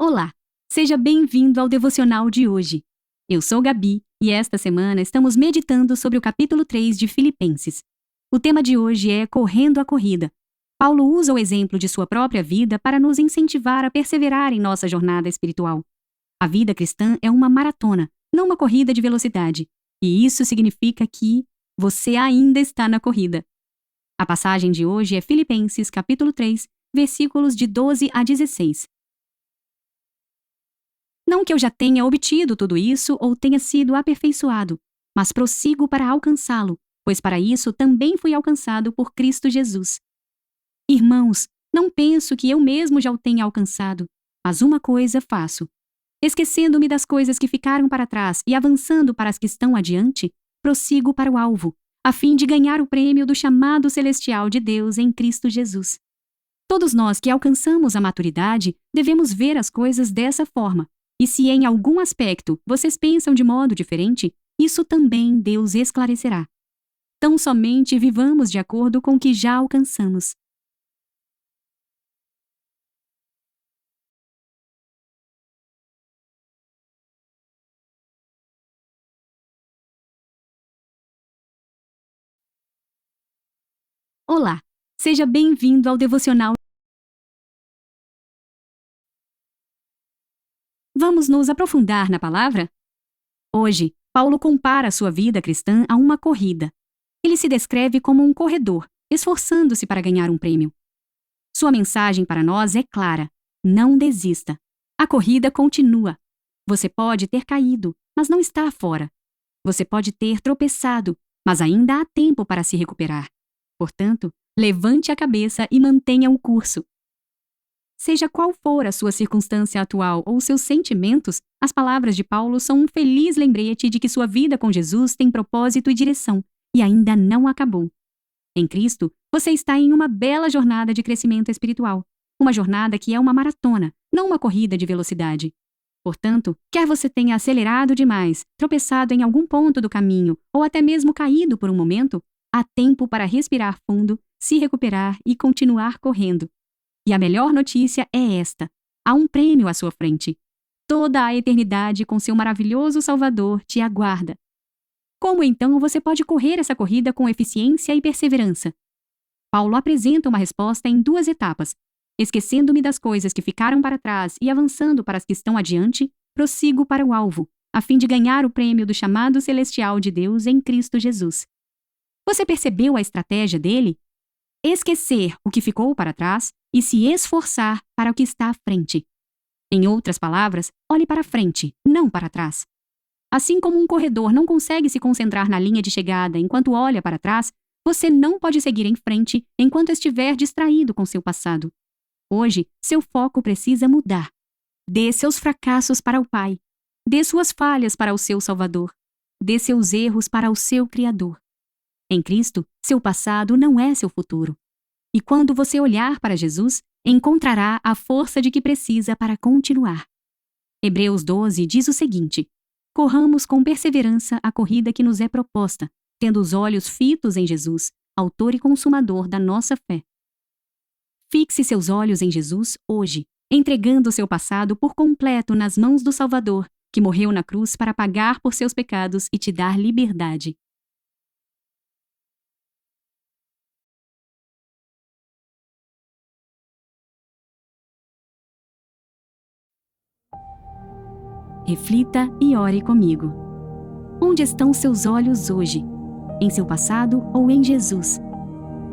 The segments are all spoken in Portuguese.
Olá, seja bem-vindo ao devocional de hoje. Eu sou Gabi e esta semana estamos meditando sobre o capítulo 3 de Filipenses. O tema de hoje é Correndo a Corrida. Paulo usa o exemplo de sua própria vida para nos incentivar a perseverar em nossa jornada espiritual. A vida cristã é uma maratona, não uma corrida de velocidade, e isso significa que você ainda está na corrida. A passagem de hoje é Filipenses capítulo 3, versículos de 12 a 16. Não que eu já tenha obtido tudo isso ou tenha sido aperfeiçoado, mas prossigo para alcançá-lo, pois para isso também fui alcançado por Cristo Jesus. Irmãos, não penso que eu mesmo já o tenha alcançado, mas uma coisa faço. Esquecendo-me das coisas que ficaram para trás e avançando para as que estão adiante, prossigo para o alvo, a fim de ganhar o prêmio do chamado celestial de Deus em Cristo Jesus. Todos nós que alcançamos a maturidade devemos ver as coisas dessa forma. E se em algum aspecto vocês pensam de modo diferente, isso também Deus esclarecerá. Tão somente vivamos de acordo com o que já alcançamos. Olá, seja bem-vindo ao devocional. Vamos nos aprofundar na palavra? Hoje, Paulo compara sua vida cristã a uma corrida. Ele se descreve como um corredor, esforçando-se para ganhar um prêmio. Sua mensagem para nós é clara: não desista. A corrida continua. Você pode ter caído, mas não está fora. Você pode ter tropeçado, mas ainda há tempo para se recuperar. Portanto, levante a cabeça e mantenha o curso. Seja qual for a sua circunstância atual ou seus sentimentos, as palavras de Paulo são um feliz lembrete de que sua vida com Jesus tem propósito e direção, e ainda não acabou. Em Cristo, você está em uma bela jornada de crescimento espiritual, uma jornada que é uma maratona, não uma corrida de velocidade. Portanto, quer você tenha acelerado demais, tropeçado em algum ponto do caminho ou até mesmo caído por um momento, há tempo para respirar fundo, se recuperar e continuar correndo. E a melhor notícia é esta: há um prêmio à sua frente. Toda a eternidade com seu maravilhoso Salvador te aguarda. Como então você pode correr essa corrida com eficiência e perseverança? Paulo apresenta uma resposta em duas etapas. Esquecendo-me das coisas que ficaram para trás e avançando para as que estão adiante, prossigo para o alvo, a fim de ganhar o prêmio do chamado celestial de Deus em Cristo Jesus. Você percebeu a estratégia dele? Esquecer o que ficou para trás e se esforçar para o que está à frente. Em outras palavras, olhe para frente, não para trás. Assim como um corredor não consegue se concentrar na linha de chegada enquanto olha para trás, você não pode seguir em frente enquanto estiver distraído com seu passado. Hoje, seu foco precisa mudar. Dê seus fracassos para o Pai. Dê suas falhas para o seu Salvador. Dê seus erros para o seu Criador. Em Cristo, seu passado não é seu futuro. E quando você olhar para Jesus, encontrará a força de que precisa para continuar. Hebreus 12 diz o seguinte: corramos com perseverança a corrida que nos é proposta, tendo os olhos fitos em Jesus, autor e consumador da nossa fé. Fixe seus olhos em Jesus hoje, entregando seu passado por completo nas mãos do Salvador, que morreu na cruz para pagar por seus pecados e te dar liberdade. Reflita e ore comigo. Onde estão seus olhos hoje? Em seu passado ou em Jesus?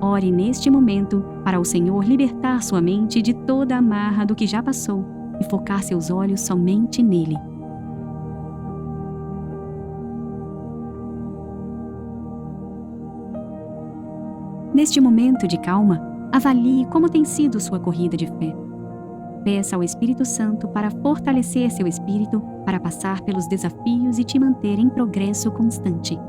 Ore neste momento para o Senhor libertar sua mente de toda a amarra do que já passou e focar seus olhos somente nele. Neste momento de calma, avalie como tem sido sua corrida de fé. Peça ao Espírito Santo para fortalecer seu espírito para passar pelos desafios e te manter em progresso constante.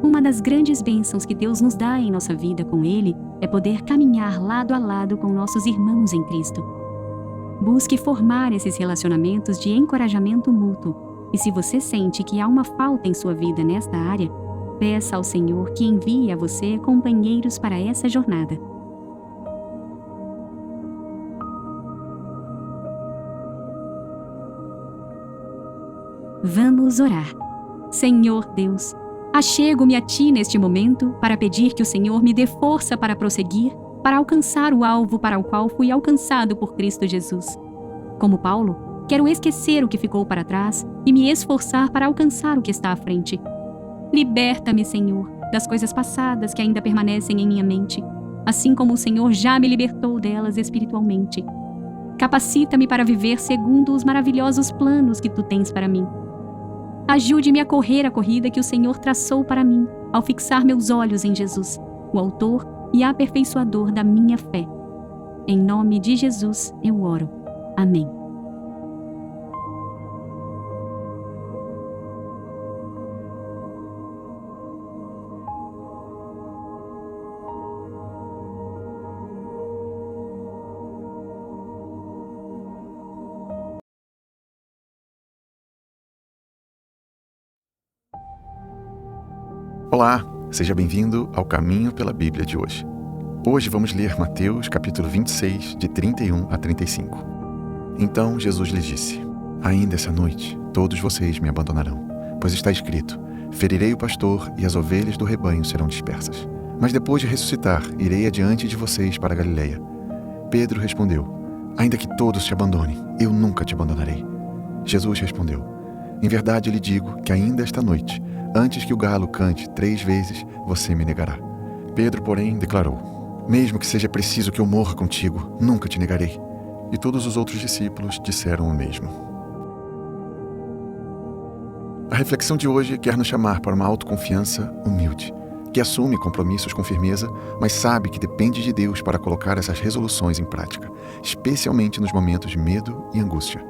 Uma das grandes bênçãos que Deus nos dá em nossa vida com Ele é poder caminhar lado a lado com nossos irmãos em Cristo. Busque formar esses relacionamentos de encorajamento mútuo, e se você sente que há uma falta em sua vida nesta área, Peça ao Senhor que envie a você companheiros para essa jornada. Vamos orar. Senhor Deus, achego-me a Ti neste momento para pedir que o Senhor me dê força para prosseguir, para alcançar o alvo para o qual fui alcançado por Cristo Jesus. Como Paulo, quero esquecer o que ficou para trás e me esforçar para alcançar o que está à frente. Liberta-me, Senhor, das coisas passadas que ainda permanecem em minha mente, assim como o Senhor já me libertou delas espiritualmente. Capacita-me para viver segundo os maravilhosos planos que Tu tens para mim. Ajude-me a correr a corrida que o Senhor traçou para mim, ao fixar meus olhos em Jesus, o autor e aperfeiçoador da minha fé. Em nome de Jesus eu oro. Amém. Olá, seja bem-vindo ao Caminho pela Bíblia de hoje. Hoje vamos ler Mateus capítulo 26, de 31 a 35. Então Jesus lhes disse: Ainda essa noite todos vocês me abandonarão, pois está escrito: ferirei o pastor e as ovelhas do rebanho serão dispersas. Mas depois de ressuscitar, irei adiante de vocês para a Galileia. Pedro respondeu: Ainda que todos te abandonem, eu nunca te abandonarei. Jesus respondeu: Em verdade lhe digo que ainda esta noite, antes que o galo cante 3 vezes, você me negará. Pedro, porém, declarou: Mesmo que seja preciso que eu morra contigo, nunca te negarei. E todos os outros discípulos disseram o mesmo. A reflexão de hoje quer nos chamar para uma autoconfiança humilde, que assume compromissos com firmeza, mas sabe que depende de Deus para colocar essas resoluções em prática, especialmente nos momentos de medo e angústia.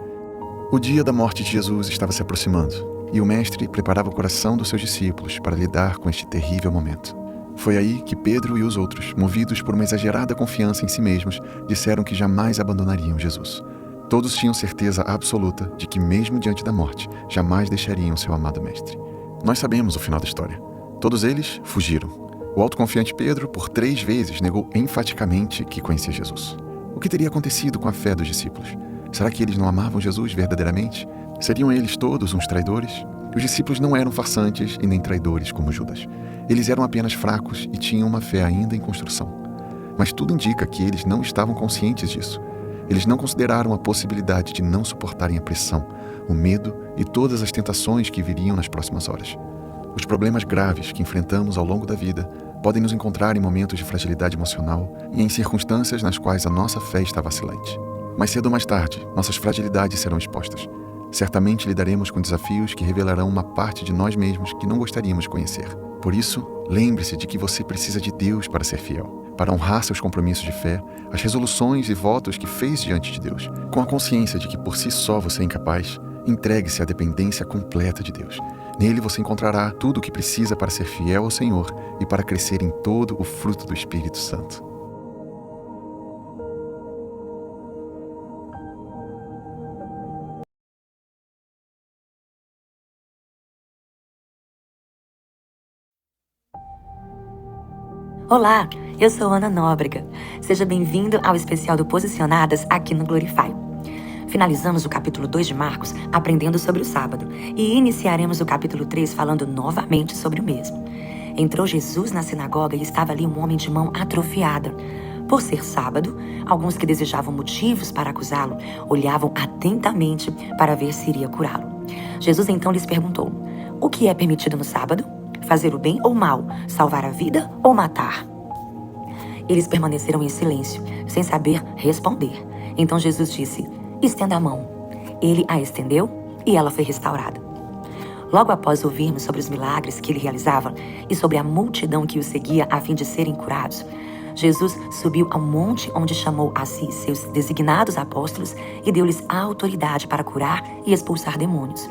O dia da morte de Jesus estava se aproximando, e o Mestre preparava o coração dos seus discípulos para lidar com este terrível momento. Foi aí que Pedro e os outros, movidos por uma exagerada confiança em si mesmos, disseram que jamais abandonariam Jesus. Todos tinham certeza absoluta de que, mesmo diante da morte, jamais deixariam seu amado Mestre. Nós sabemos o final da história. Todos eles fugiram. O autoconfiante Pedro, por 3 vezes, negou enfaticamente que conhecia Jesus. O que teria acontecido com a fé dos discípulos? Será que eles não amavam Jesus verdadeiramente? Seriam eles todos uns traidores? Os discípulos não eram farsantes e nem traidores como Judas. Eles eram apenas fracos e tinham uma fé ainda em construção. Mas tudo indica que eles não estavam conscientes disso. Eles não consideraram a possibilidade de não suportarem a pressão, o medo e todas as tentações que viriam nas próximas horas. Os problemas graves que enfrentamos ao longo da vida podem nos encontrar em momentos de fragilidade emocional e em circunstâncias nas quais a nossa fé está vacilante. Mais cedo ou mais tarde, nossas fragilidades serão expostas. Certamente lidaremos com desafios que revelarão uma parte de nós mesmos que não gostaríamos de conhecer. Por isso, lembre-se de que você precisa de Deus para ser fiel, para honrar seus compromissos de fé, as resoluções e votos que fez diante de Deus. Com a consciência de que por si só você é incapaz, entregue-se à dependência completa de Deus. Nele você encontrará tudo o que precisa para ser fiel ao Senhor e para crescer em todo o fruto do Espírito Santo. Olá, eu sou Ana Nóbrega. Seja bem-vindo ao especial do Posicionadas aqui no Glorify. Finalizamos o capítulo 2 de Marcos aprendendo sobre o sábado e iniciaremos o capítulo 3 falando novamente sobre o mesmo. Entrou Jesus na sinagoga e estava ali um homem de mão atrofiada. Por ser sábado, alguns que desejavam motivos para acusá-lo olhavam atentamente para ver se iria curá-lo. Jesus então lhes perguntou: O que é permitido no sábado? Fazer o bem ou o mal? Salvar a vida ou matar? Eles permaneceram em silêncio, sem saber responder. Então Jesus disse: Estenda a mão. Ele a estendeu e ela foi restaurada. Logo após ouvirmos sobre os milagres que ele realizava e sobre a multidão que o seguia a fim de serem curados, Jesus subiu ao monte onde chamou a si seus designados apóstolos e deu-lhes a autoridade para curar e expulsar demônios.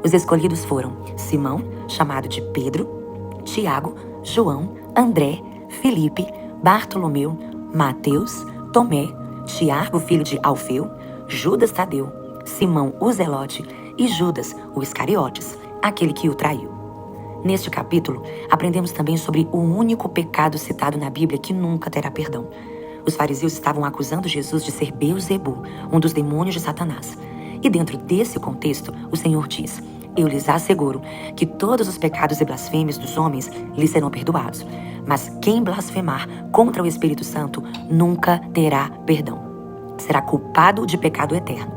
Os escolhidos foram Simão, chamado de Pedro, Tiago, João, André, Filipe, Bartolomeu, Mateus, Tomé, Tiago, filho de Alfeu, Judas Tadeu, Simão o Zelote e Judas o Iscariotes, aquele que o traiu. Neste capítulo, aprendemos também sobre o único pecado citado na Bíblia que nunca terá perdão. Os fariseus estavam acusando Jesus de ser Beelzebu, um dos demônios de Satanás. E dentro desse contexto, o Senhor diz: eu lhes asseguro que todos os pecados e blasfêmias dos homens lhes serão perdoados, mas quem blasfemar contra o Espírito Santo nunca terá perdão. Será culpado de pecado eterno.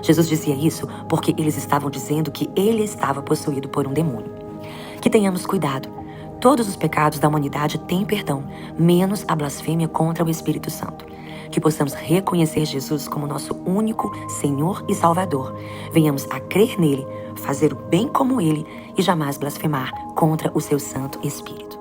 Jesus dizia isso porque eles estavam dizendo que ele estava possuído por um demônio. Que tenhamos cuidado. Todos os pecados da humanidade têm perdão, menos a blasfêmia contra o Espírito Santo. Que possamos reconhecer Jesus como nosso único Senhor e Salvador. Venhamos a crer nele, fazer o bem como ele e jamais blasfemar contra o seu Santo Espírito.